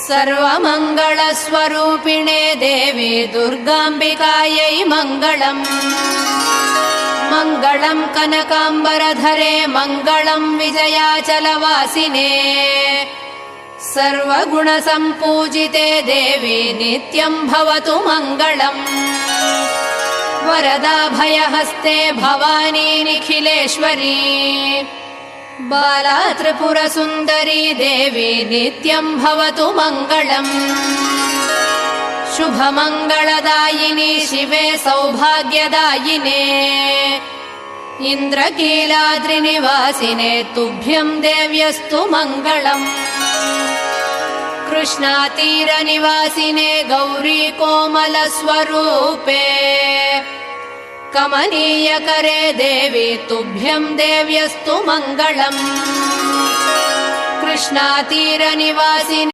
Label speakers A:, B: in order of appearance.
A: सर्वमङ्गलस्वरूपिणे देवी दुर्गाम्बिकायै मङ्गलम्। मङ्गलम् कनकाम्बरधरे मङ्गलम् विजयाचलवासिने। सर्वगुणसम्पूजिते देवी नित्यम् भवतु मङ्गलम्। वरदाभयहस्ते भवानी निखिलेश्वरी। बाला त्रिपुरसुन्दरी देवी नित्यम् भवतु मङ्गलम्। शुभमङ्गलदायिनी शिवे सौभाग्यदायिने। इन्द्रकीलाद्रिनिवासिने तुभ्यम् देव्यस्तु मङ्गलम्। कृष्णातीरनिवासिने गौरी कोमलस्वरूपे। कमनीयकरे देवी तुभ्यम् देव्यस्तु मङ्गलम्। कृष्णातीरनिवासिने